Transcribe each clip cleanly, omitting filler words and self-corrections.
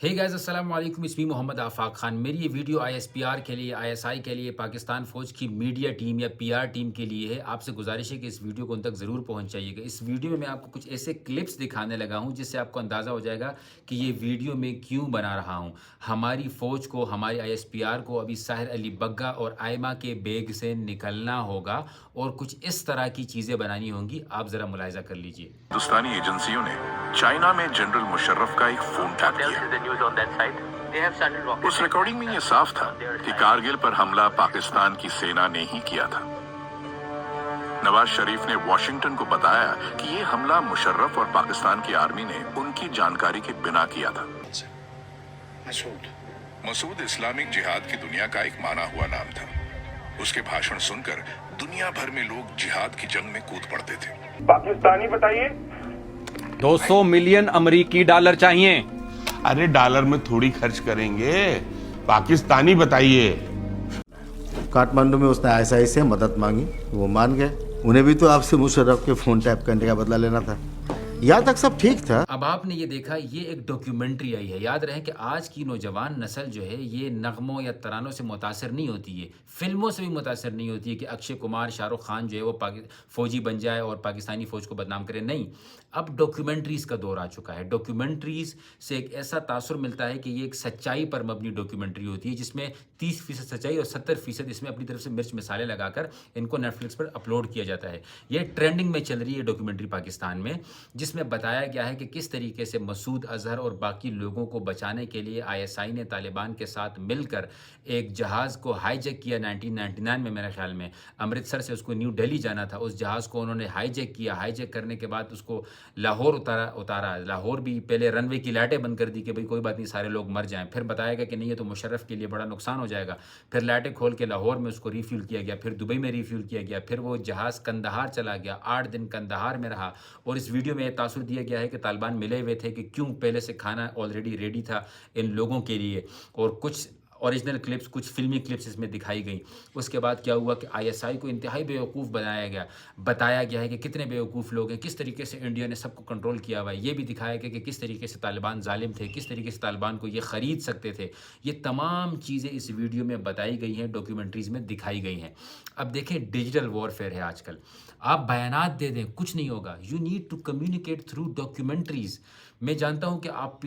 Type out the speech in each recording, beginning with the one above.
Hey guys अस्सलाम वालेकुम, इसमी मोहम्मद आफाक खान। मेरी ये वीडियो आईएसपीआर के लिए, आईएसआई के लिए, पाकिस्तान फ़ौज की मीडिया टीम या पीआर टीम के लिए है। आपसे गुजारिश है कि इस वीडियो को उन तक ज़रूर पहुंचाइएगा। इस वीडियो में मैं आपको कुछ ऐसे क्लिप्स दिखाने लगा हूं जिससे आपको अंदाज़ा हो जाएगा कि ये वीडियो मैं क्यों बना रहा हूं। हमारी फ़ौज को, हमारी आईएसपीआर को अभी साहिर अली बग्गा और आयमा के बेग से निकलना होगा और कुछ इस तरह की चीज़ें बनानी होंगी। आप ज़रा मुलाहिज़ा कर लीजिए। हिंदुस्तानी एजेंसियों ने चाइना में जनरल मुशर्रफ का एक फोन टैप किया। उस रिकॉर्डिंग में ये साफ था कि कारगिल पर हमला पाकिस्तान की सेना ने ही किया था। नवाज शरीफ ने वॉशिंगटन को बताया कि ये हमला मुशर्रफ और पाकिस्तान की आर्मी ने उनकी जानकारी के बिना किया था। मसूद इस्लामिक जिहाद की दुनिया का एक माना हुआ नाम था। उसके भाषण सुनकर दुनिया भर में लोग जिहाद की जंग में कूद पड़ते थे। पाकिस्तानी बताइए। 200 मिलियन अमेरिकी डॉलर चाहिए। अरे डॉलर में थोड़ी खर्च करेंगे, पाकिस्तानी बताइए। काठमांडू में उसने आईएसआई से मदद मांगी, वो मान गए। उन्हें भी तो आपसे मुशर्रफ के फोन टैप करने का बदला लेना था। यहाँ तक सब ठीक था। अब आपने ये देखा, ये एक डॉक्यूमेंट्री आई है। याद रहे कि आज की नौजवान नस्ल जो है ये नगमों या तरानों से मुतासर नहीं होती है, फिल्मों से भी मुतासर नहीं होती है कि अक्षय कुमार, शाहरुख खान जो है वो फ़ौजी बन जाए और पाकिस्तानी फ़ौज को बदनाम करे। नहीं, अब डॉक्यूमेंट्रीज़ का दौर आ चुका है। डॉक्यूमेंट्रीज़ से एक ऐसा तासुर मिलता है कि ये एक सच्चाई पर मबनी डॉक्यूमेंट्री होती है जिसमें 30% सच्चाई और 70% इसमें अपनी तरफ से मिर्च मसाले लगाकर इनको नेटफ्लिक्स पर अपलोड किया जाता है। ये ट्रेंडिंग में चल रही है डॉक्यूमेंट्री पाकिस्तान में, जिसमें बताया गया है कि किस तरीके से मसूद अजहर और बाकी लोगों को बचाने के लिए आईएसआई ने तालिबान के साथ मिलकर एक जहाज़ को हाईजैक किया 1999 में, मेरे ख्याल में अमृतसर से उसको न्यू दिल्ली जाना था। उस जहाज़ को उन्होंने हाईजैक किया। हाईजैक करने के बाद उसको लाहौर उतारा। लाहौर भी पहले रनवे की लाइटें बंद कर दी कि भाई कोई बात नहीं, सारे लोग मर जाएं। फिर बताया गया कि नहीं, ये तो मुशर्रफ के लिए बड़ा नुकसान हो जाएगा। फिर लाइटें खोल के लाहौर में उसको रिफ्यूल किया गया, फिर दुबई में रिफ्यूल किया गया, फिर वो जहाज़ कंदहार चला गया, 8 दिन कंदहार में रहा। और इस वीडियो में तासुर दिया गया है कि तालिबान मिले हुए थे कि क्यों पहले से खाना ऑलरेडी रेडी था इन लोगों के लिए, और कुछ ओरिजिनल क्लिप्स, कुछ फिल्मी क्लिप्स इसमें दिखाई गई। उसके बाद क्या हुआ कि आईएसआई को इंतहाई बेवकूफ़ बनाया गया, बताया गया है कि कितने बेवकूफ़ लोग हैं, किस तरीके से इंडिया ने सबको कंट्रोल किया हुआ है। ये भी दिखाया गया कि किस तरीके से तालिबान जालिम थे, किस तरीके से तालिबान को ये ख़रीद सकते थे। ये तमाम चीज़ें इस वीडियो में बताई गई हैं, डॉक्यूमेंट्रीज़ में दिखाई गई हैं। अब देखें, डिजिटल वॉरफेयर है आजकल। आप बयानात दे दें, कुछ नहीं होगा। You need to communicate through documentaries. मैं जानता हूँ कि आप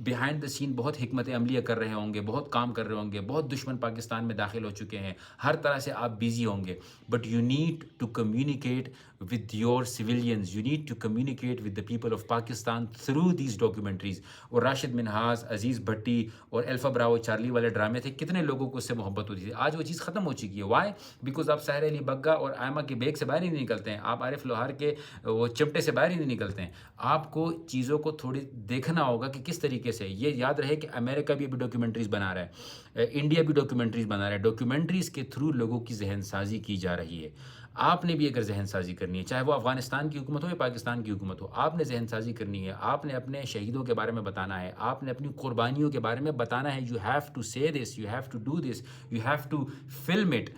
बिहाइंड द सीन बहुत हिकमत अमलियाँ कर रहे होंगे, बहुत काम कर रहे होंगे, बहुत दुश्मन पाकिस्तान में दाखिल हो चुके हैं, हर तरह से आप बिजी होंगे, but you need to communicate with your civilians. You need to communicate with the people of Pakistan through these documentaries. और राशिद मिनहास, अजीज़ भट्टी और अल्फा ब्रावो चार्ली वाले ड्रामे थे, कितने लोगों को उससे मोहब्बत होती थी। आज वो चीज़ ख़त्म हो चुकी है। वाई? बिकॉज आप साहिर अली बग्गा और आयमा के बेग से बाहर ही नहीं निकलते हैं, आप आरिफ लोहार के वो चिमटे से बाहर ही नहीं निकलते हैं। आपको चीज़ों को थोड़ी देखना होगा कि किस तरीके से। ये याद रहे कि अमेरिका भी अभी डॉक्यूमेंट्रीज़ बना रहा है, इंडिया भी डॉक्यूमेंट्रीज़ बना रहा है। डॉक्यूमेंट्रीज़ के थ्रू लोगों की जहन साजी की जा रही है। आपने भी अगर जहन साजी करनी है, चाहे वो अफ़गानिस्तान की हुकूमत हो या पाकिस्तान की हुकूमत हो, आपने जहन साजी करनी है। आपने अपने शहीदों के बारे में बताना है, आपने अपनी कुर्बानियों के बारे में बताना है। You have to say this, you have to do this, you have to film it.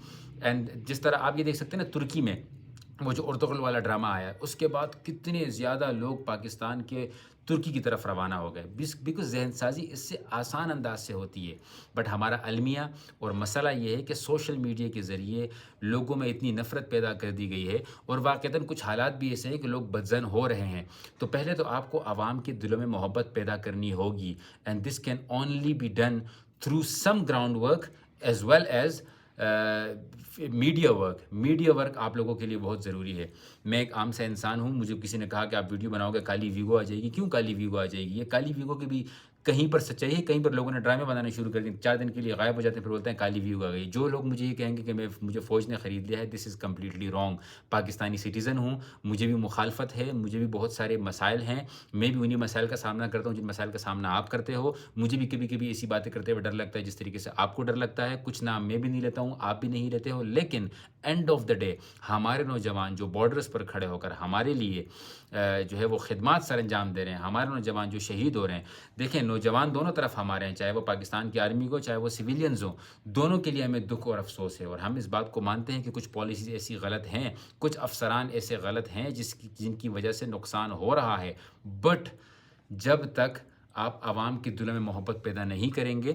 And जिस तरह आप ये देख सकते हैं ना, तुर्की में वो जो उर्तुगल वाला ड्रामा आया, उसके बाद कितने ज़्यादा लोग पाकिस्तान के तुर्की की तरफ रवाना हो गए, बिकॉज जहन साजी इससे आसान अंदाज से होती है। बट हमारा अलमिया और मसला ये है कि सोशल मीडिया के ज़रिए लोगों में इतनी नफ़रत पैदा कर दी गई है, और वाक़तन कुछ हालात भी ऐसे हैं कि लोग बदज़न हो रहे हैं। तो पहले तो आपको आवाम के दिलों में मोहब्बत पैदा करनी होगी, and this can only be done through some ground work as well as media work आप लोगों के लिए बहुत ज़रूरी है। मैं एक आम सा इंसान हूँ, मुझे किसी ने कहा कि आप वीडियो बनाओगे काली वीगो आ जाएगी। क्यों काली वीगो आ जाएगी? ये काली वीगो की भी कहीं पर सच्चाई है, कहीं पर लोगों ने ड्रामे बनाने शुरू कर दिए, 4 दिन के लिए गायब हो जाते हैं, फिर बोलते हैं काली वीगो आ गई। जो लोग मुझे ये कहेंगे कि मुझे फ़ौज ने ख़रीद लिया है, this is completely wrong. Pakistani citizen हूँ, मुझे भी मुखालफत है, मुझे भी बहुत सारे मसाइल हैं, मैं भी उन्हीं मसाइल का सामना करता हूँ जिन मसाइल का सामना आप करते हो। मुझे भी कभी कभी ऐसी बातें करते हुए डर लगता है जिस तरीके से आपको डर लगता है। कुछ नाम मैं भी नहीं लेता हूँ, आप भी नहीं लेते हो, लेकिन एंड ऑफ द डे हमारे नौजवान जो बॉर्डर्स पर खड़े होकर हमारे लिए जो है वो खिदमत सर अंजाम दे रहे हैं, हमारे नौजवान जो शहीद हो रहे हैं। देखें, नौजवान दोनों तरफ हमारे हैं, चाहे वो पाकिस्तान की आर्मी को, चाहे वो सिविलियंस हो, दोनों के लिए हमें दुख और अफसोस है। और हम इस बात को मानते हैं कि कुछ पॉलिसीज़ ऐसी गलत हैं, कुछ अफसरान ऐसे गलत हैं जिनकी वजह से नुकसान हो रहा है। बट जब तक آپ عوام کے دلوں میں محبت پیدا نہیں کریں گے.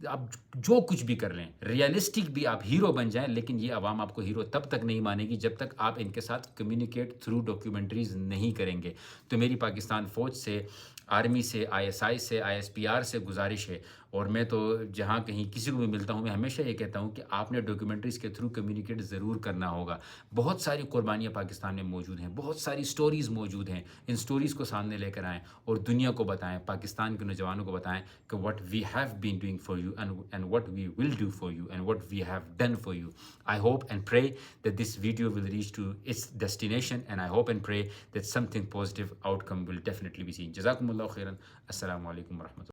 آپ جو کچھ بھی کر لیں, ریئلسٹک بھی آپ ہیرو بن جائیں, لیکن یہ عوام آپ کو ہیرو تب تک نہیں مانے گی جب تک آپ ان کے ساتھ کمیونیکیٹ تھرو ڈاکیومنٹریز نہیں کریں گے. تو میری پاکستان فوج سے, آرمی سے, ISI سے, ISPR سے گزارش ہے, اور میں تو جہاں کہیں کسی کو بھی ملتا ہوں میں ہمیشہ یہ کہتا ہوں کہ آپ نے ڈاکیومنٹریز کے تھرو کمیونیکیٹ ضرور کرنا ہوگا. بہت ساری قربانیاں پاکستان میں موجود ہیں, بہت ساری سٹوریز موجود ہیں. ان سٹوریز کو سامنے لے کر آئیں اور دنیا کو بتائیں, پاکستان کے نوجوانوں کو بتائیں کہ what we have been doing for you and what we will do for you and what we have done for you. I hope and pray that this video will reach to its destination, and I hope and pray that something positive outcome will definitely be seen. جزاکم اللہ خیرا. السلام علیکم ورحمۃ اللہ.